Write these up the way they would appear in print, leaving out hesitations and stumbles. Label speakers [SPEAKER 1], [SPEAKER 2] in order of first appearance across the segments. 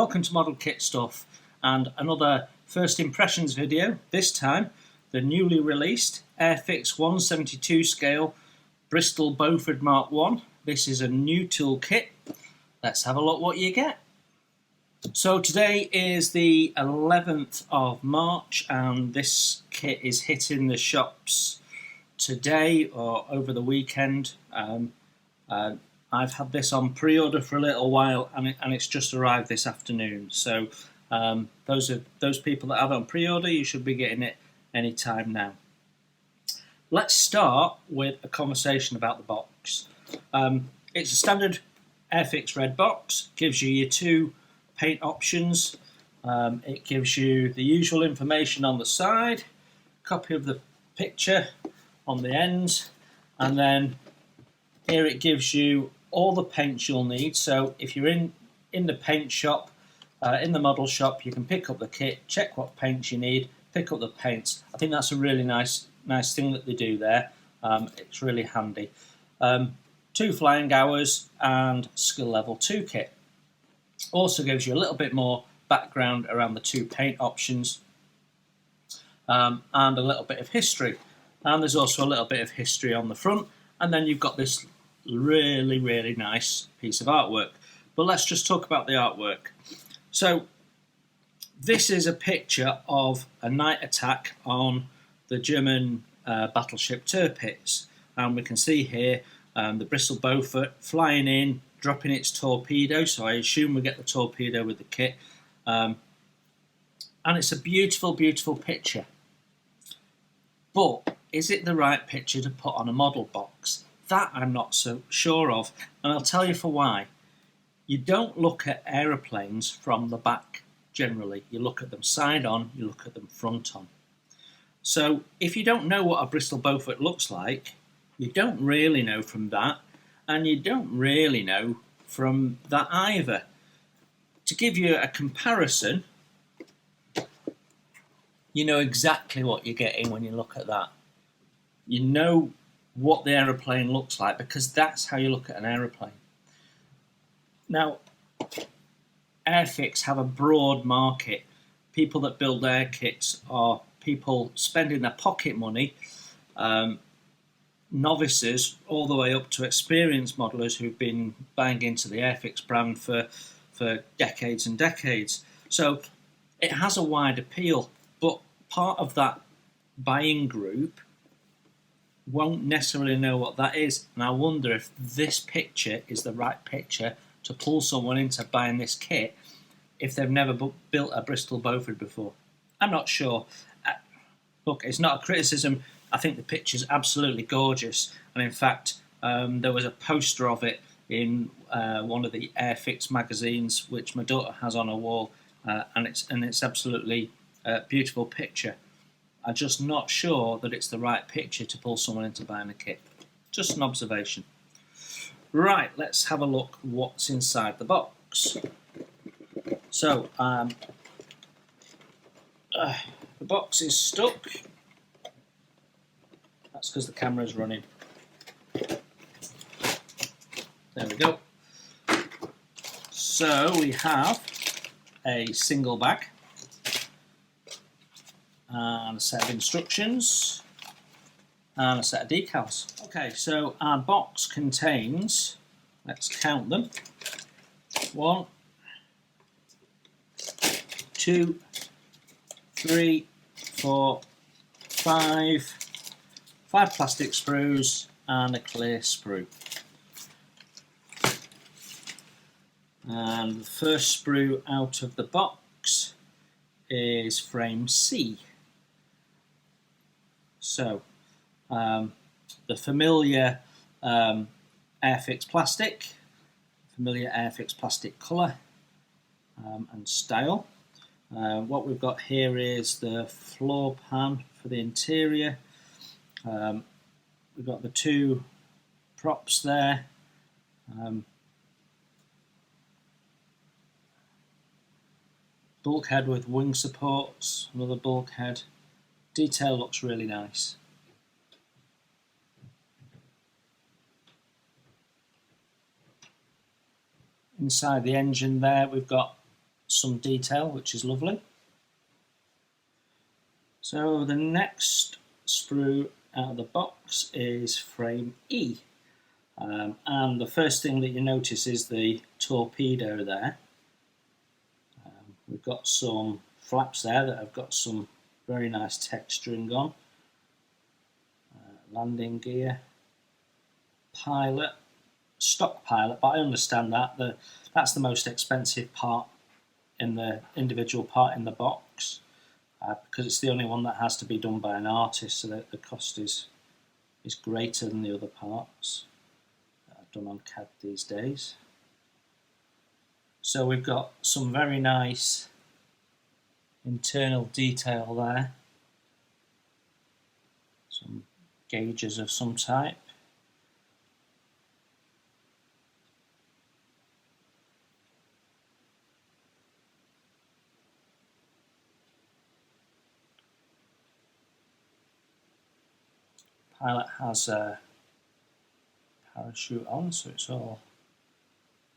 [SPEAKER 1] Welcome to Modelkit Stuff and another first impressions video, this time the newly released Airfix 1/72 scale Bristol Beaufort Mark 1. This is a new toolkit. Let's have a look what you get. So today is the 11th of March and this kit is hitting the shops today or over the weekend. I've had this on pre-order for a little while and it's just arrived this afternoon. So those people that have it on pre-order, you should be getting it any time now. Let's start with a conversation about the box. It's a standard Airfix red box, gives you your two paint options. It gives you the usual information on the side, copy of the picture on the ends, and then here it gives you all the paints you'll need. So if you're in the paint shop, in the model shop, you can pick up the kit, check what paints you need, pick up the paints. I think that's a really nice thing that they do there. It's really handy. 2 flying hours and skill level 2 kit. Also gives you a little bit more background around the 2 paint options and a little bit of history. And there's also a little bit of history on the front. And then you've got this really nice piece of artwork. But let's just talk about the artwork. So this is a picture of a night attack on the German battleship Tirpitz. And we can see here the Bristol Beaufort flying in, dropping its torpedo. So I assume we get the torpedo with the kit. And it's a beautiful picture. But is it the right picture to put on a model box? That I'm not so sure of, and I'll tell you for why. You don't look at aeroplanes from the back generally. You look at them side on, you look at them front on. So if you don't know what a Bristol Beaufort looks like, you don't really know from that, and you don't really know from that either. To give you a comparison, you know exactly what you're getting when you look at that. You know what the aeroplane looks like because that's how you look at an aeroplane. Now, Airfix have a broad market. People that build air kits are people spending their pocket money, novices all the way up to experienced modelers who've been buying into the Airfix brand for decades and decades. So it has a wide appeal, but part of that buying group won't necessarily know what that is, and I wonder if this picture is the right picture to pull someone into buying this kit if they've never built a Bristol Beaufort before. I'm not sure. Look, it's not a criticism. I think the picture's absolutely gorgeous, and in fact there was a poster of it in one of the Airfix magazines which my daughter has on her wall, and it's absolutely a beautiful picture. I'm just not sure that it's the right picture to pull someone into buying a kit. Just an observation. Right, let's have a look what's inside the box. So, the box is stuck. That's because the camera's running. There we go. So, we have a single bag and a set of instructions and a set of decals. Okay, so our box contains, let's count them, 1, 2, 3, 4, 5 plastic sprues and a clear sprue. And the first sprue out of the box is frame C. So, the familiar Airfix plastic, familiar Airfix plastic colour and style. What we've got here is the floor pan for the interior. We've got the 2 props there. Bulkhead with wing supports, another bulkhead. Detail looks really nice. Inside the engine there we've got some detail, which is lovely. So the next sprue out of the box is frame E. And the first thing that you notice is the torpedo there. We've got some flaps there that have got some very nice texturing on. Landing gear, pilot, stock pilot, but I understand that that's the most expensive part in the individual part in the box, because it's the only one that has to be done by an artist, so that the cost is greater than the other parts done on CAD these days. So we've got some very nice internal detail there, some gauges of some type. Pilot has a parachute on, so it's all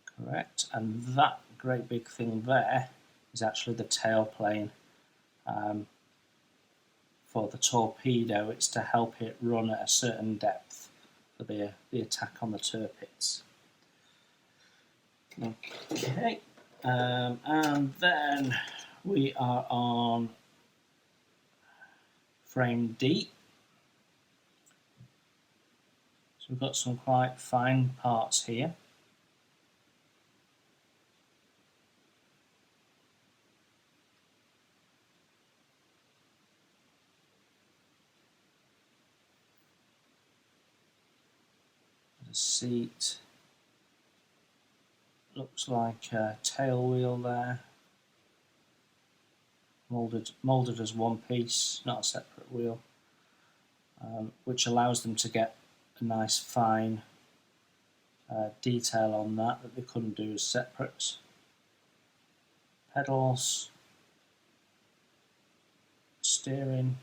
[SPEAKER 1] correct, and that great big thing there is actually the tailplane. For the torpedo, it's to help it run at a certain depth for the attack on the turrets. Okay, and then we are on frame D. So we've got some quite fine parts here. The seat looks like a tail wheel there, moulded as one piece, not a separate wheel, which allows them to get a nice fine detail on that they couldn't do as separate. Pedals, steering,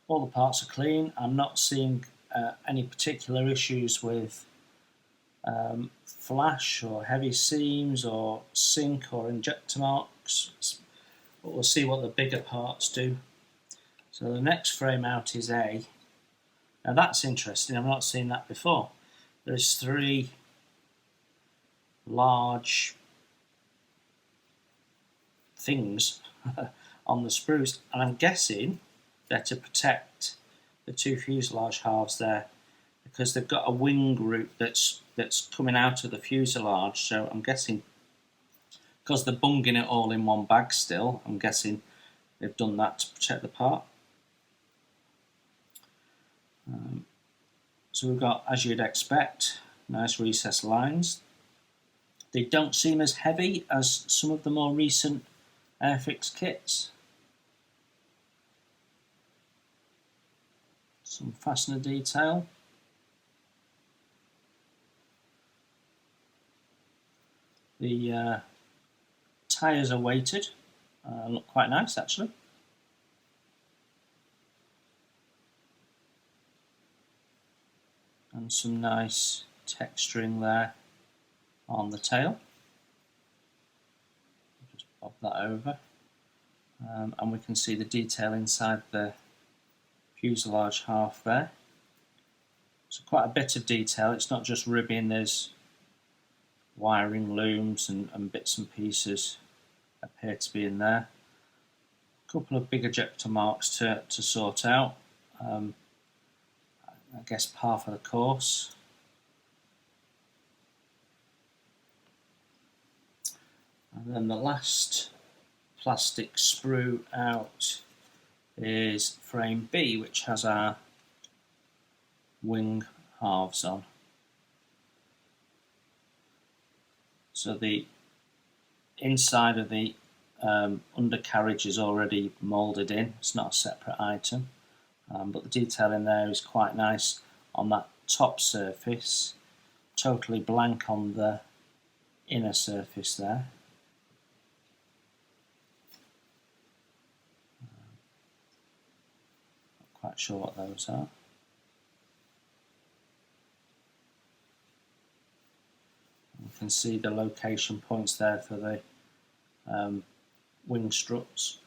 [SPEAKER 1] all the parts are clean. I'm not seeing any particular issues with flash or heavy seams or sink or injector marks, but we'll see what the bigger parts do. So the next frame out is A. Now that's interesting, I've not seen that before. There's 3 large things on the sprues, and I'm guessing they're to protect the 2 fuselage halves there, because they've got a wing route that's coming out of the fuselage. So I'm guessing, because they're bunging it all in one bag still, I'm guessing they've done that to protect the part. So we've got, as you'd expect, nice recessed lines. They don't seem as heavy as some of the more recent Airfix kits. Some fastener detail. The tyres are weighted, look quite nice actually. And some nice texturing there on the tail. Just bob that over, and we can see the detail inside the fuselage half there. So quite a bit of detail, it's not just ribbing, there's wiring looms and bits and pieces appear to be in there. A couple of big ejector marks to sort out. I guess par for the course. And then the last plastic sprue out is frame B, which has our wing halves on. So the inside of the undercarriage is already moulded in, it's not a separate item. But the detail in there is quite nice on that top surface, totally blank on the inner surface there. Not quite sure what those are. can see the location points there for the wing struts.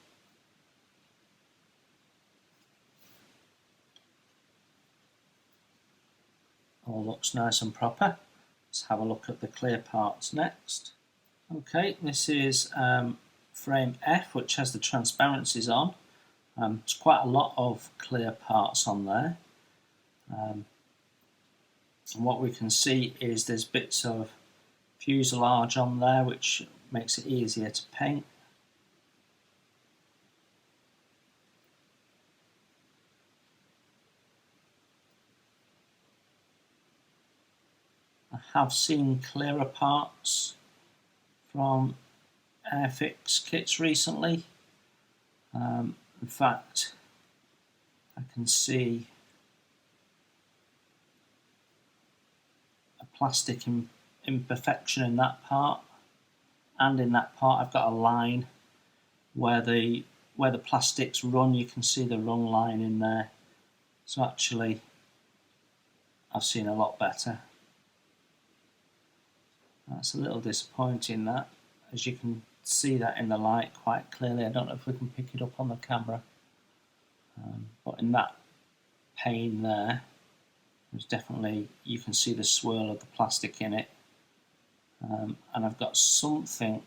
[SPEAKER 1] All looks nice and proper. Let's have a look at the clear parts next. Okay, this is frame F, which has the transparencies on. There's quite a lot of clear parts on there. And what we can see is there's bits of fuselage on there, which makes it easier to paint. I have seen clearer parts from Airfix kits recently. In fact, I can see a plastic imperfection in that part, and in that part I've got a line where the plastics run. You can see the run line in there. So actually I've seen a lot better. That's a little disappointing, that, as you can see that in the light quite clearly. I don't know if we can pick it up on the camera, but in that pane there's definitely, you can see the swirl of the plastic in it, and I've got something,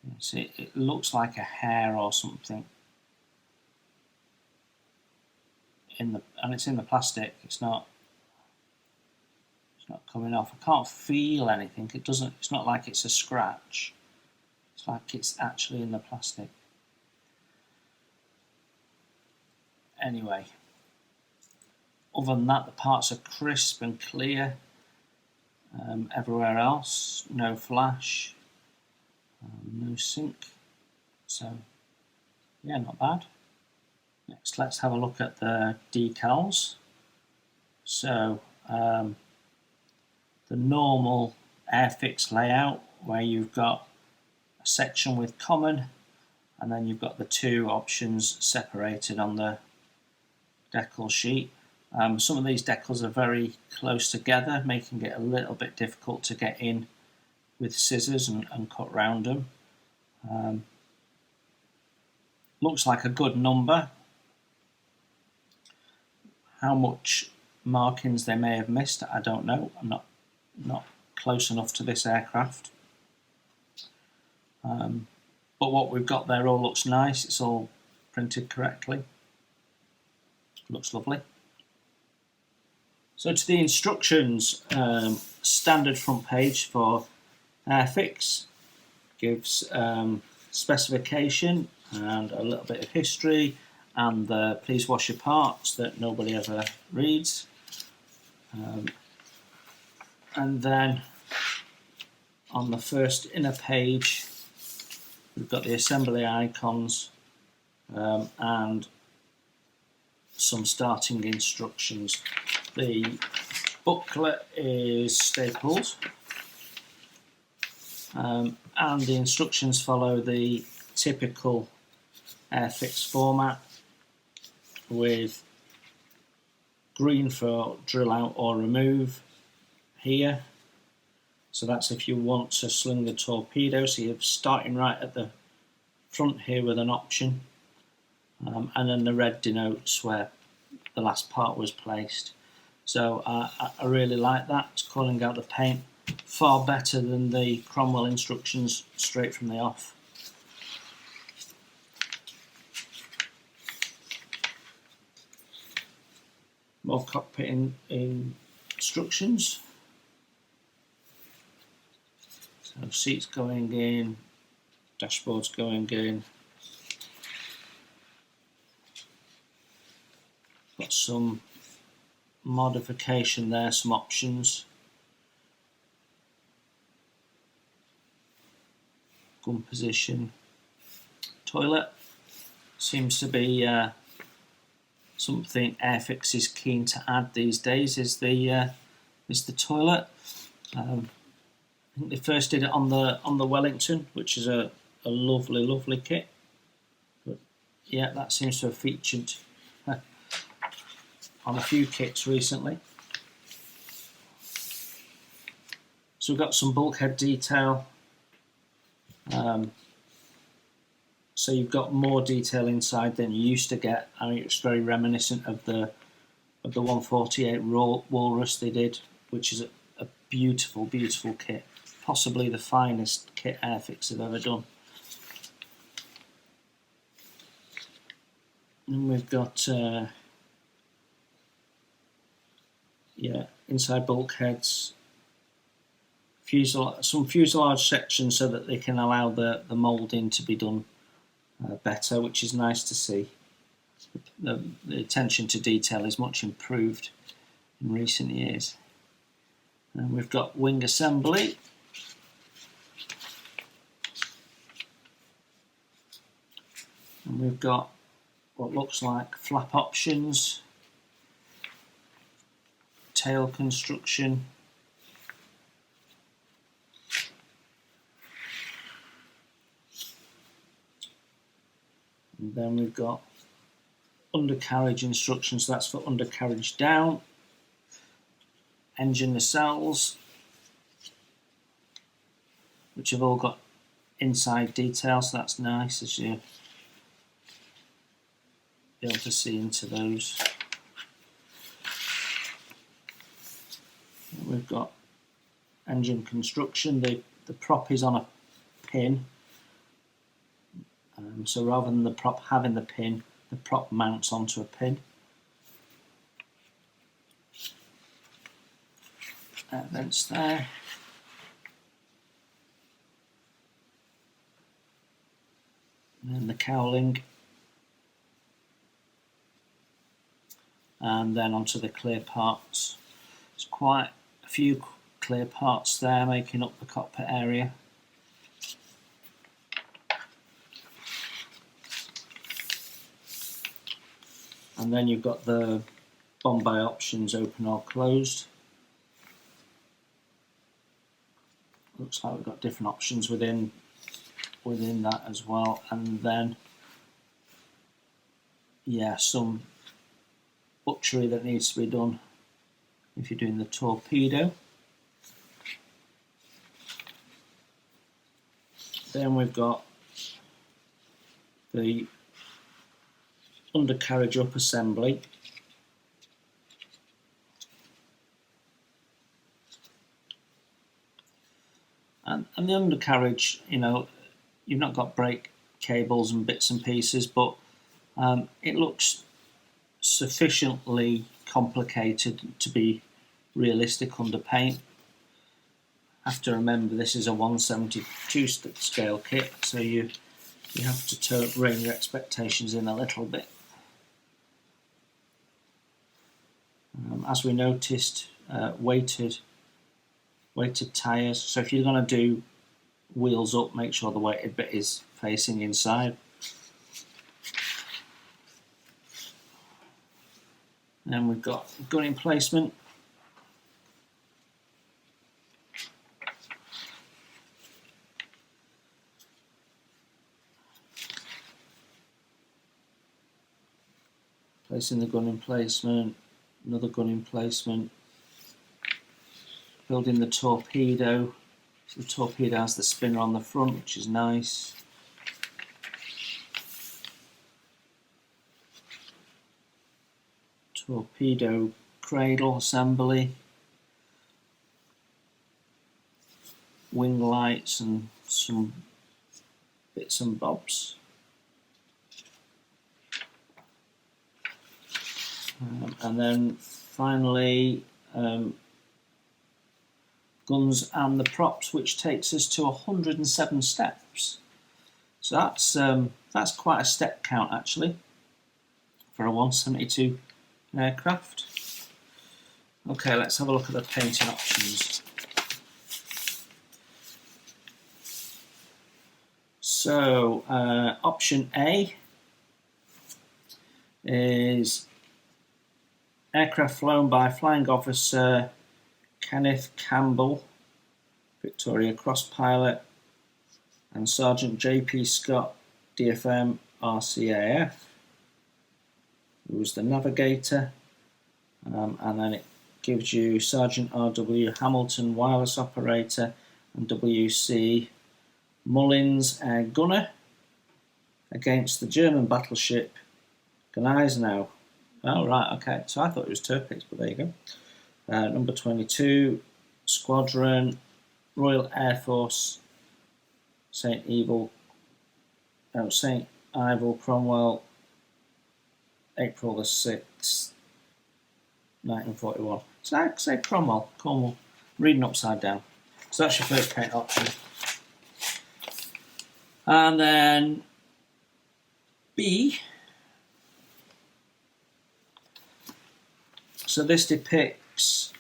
[SPEAKER 1] you see, it looks like a hair or something and it's in the plastic. It's not coming off. I can't feel anything. It's not like it's a scratch. It's like it's actually in the plastic. Anyway, other than that, the parts are crisp and clear. Everywhere else, no flash, no sink. So, yeah, not bad. Next, let's have a look at the decals. So, the normal Airfix layout, where you've got a section with common, and then you've got the two options separated on the decal sheet. Some of these decals are very close together, making it a little bit difficult to get in with scissors and cut round them. Looks like a good number. How much markings they may have missed, I don't know. I'm not close enough to this aircraft. But what we've got there all looks nice. It's all printed correctly. Looks lovely. So to the instructions, standard front page for Airfix gives specification and a little bit of history, and the please wash your parts that nobody ever reads. And then on the first inner page we've got the assembly icons and some starting instructions. The booklet is stapled, and the instructions follow the typical Airfix format, with green for drill out or remove here. So that's if you want to sling the torpedo. So you're starting right at the front here with an option, and then the red denotes where the last part was placed. So I really like that. It's calling out the paint far better than the Cromwell instructions straight from the off. More cockpit instructions. So seats going in, dashboard's going in. Got some modification there, some options. Gun position. Toilet seems to be something Airfix is keen to add these days. Is the toilet. I think they first did it on the Wellington, which is a lovely kit. But yeah, that seems to have featured on a few kits recently. So we've got some bulkhead detail. So you've got more detail inside than you used to get. I mean, it's very reminiscent of the 148 Walrus they did, which is a beautiful, beautiful kit. Possibly the finest kit Airfix have ever done. And we've got inside bulkheads, some fuselage sections so that they can allow the moulding to be done better, which is nice to see. The attention to detail is much improved in recent years. And we've got wing assembly. And we've got what looks like flap options, tail construction, and then we've got undercarriage instructions. That's for undercarriage down, engine nacelles, which have all got inside details, so that's nice as you be able to see into those. We've got engine construction. The prop is on a pin, so rather than the prop having the pin, the prop mounts onto a pin. Vents there. And then the cowling. And then onto the clear parts. There's quite a few clear parts there making up the cockpit area. And then you've got the Bombay options, open or closed. Looks like we've got different options within that as well. And then, yeah, some butchery that needs to be done if you're doing the torpedo. Then we've got the undercarriage up assembly. And the undercarriage, you know, you've not got brake cables and bits and pieces, but it looks sufficiently complicated to be realistic under paint. Have to remember this is a 172 scale kit, so you have to rein your expectations in a little bit. As we noticed, weighted tyres, so if you're going to do wheels up, make sure the weighted bit is facing inside. Then we've got gun emplacement. Placing the gun emplacement, another gun emplacement. Building the torpedo. So the torpedo has the spinner on the front, which is nice. Torpedo cradle assembly. Wing lights and some bits and bobs. And then finally guns and the props, which takes us to 107 steps. So that's quite a step count actually for a 172 aircraft. Okay, let's have a look at the painting options. So option A is aircraft flown by Flying Officer Kenneth Campbell, Victoria Cross pilot, and Sergeant J.P. Scott, DFM RCAF, who was the navigator, and then it gives you Sergeant R.W. Hamilton, wireless operator, and W.C. Mullins, air gunner, against the German battleship Gneisenau. Oh, right, okay. So I thought it was Tirpitz, but there you go. Number 22, Squadron, Royal Air Force, St. Ivel Cromwell, April the 6th, 1941. So I say Cromwell, Cornwall, reading upside down. So that's your first paint option. And then B. So this depicts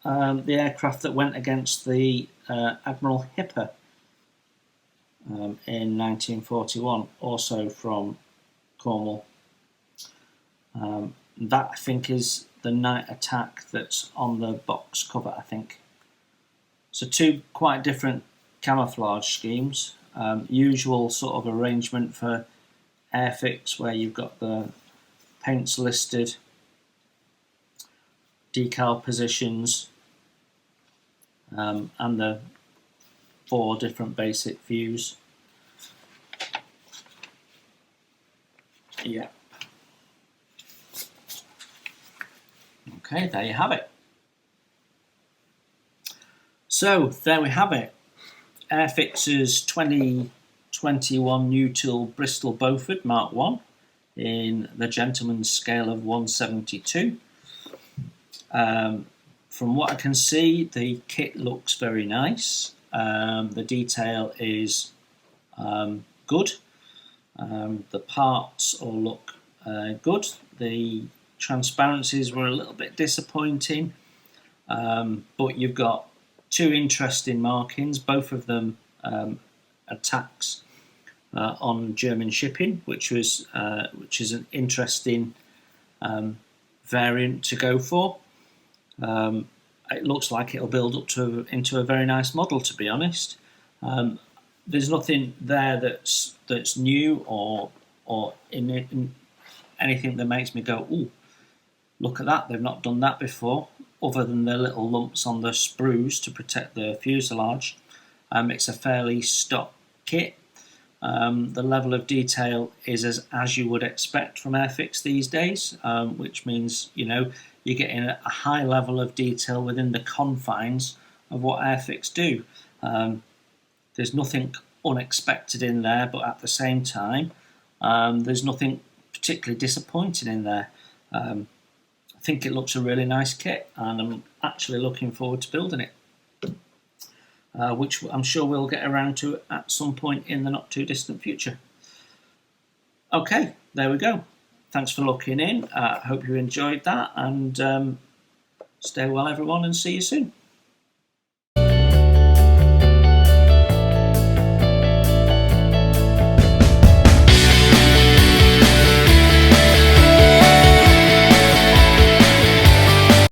[SPEAKER 1] the aircraft that went against the Admiral Hipper in 1941, also from Cornwall. That, I think, is the night attack that's on the box cover, I think. So two quite different camouflage schemes. Usual sort of arrangement for Airfix, where you've got the paints listed, decal positions, and the 4 different basic views. Yeah. Okay, there you have it. So there we have it. Airfix's 2021 new tool Bristol Beaufort Mark 1 in the gentleman's scale of 172. From what I can see, the kit looks very nice. The detail is good. The parts all look good. The transparencies were a little bit disappointing, but you've got 2 interesting markings, both of them attacks on German shipping, which is an interesting variant to go for. It looks like it'll build up into a very nice model, to be honest. There's nothing there that's new or in anything that makes me go, ooh, look at that, they've not done that before, other than the little lumps on the sprues to protect the fuselage. It's a fairly stock kit. The level of detail is as you would expect from Airfix these days, which means, you know, you're getting a high level of detail within the confines of what Airfix do. There's nothing unexpected in there, but at the same time, there's nothing particularly disappointing in there. I think it looks a really nice kit, and I'm actually looking forward to building it, which I'm sure we'll get around to at some point in the not too distant future. Okay, there we go. Thanks for looking in. I hope you enjoyed that, and stay well, everyone, and see you soon.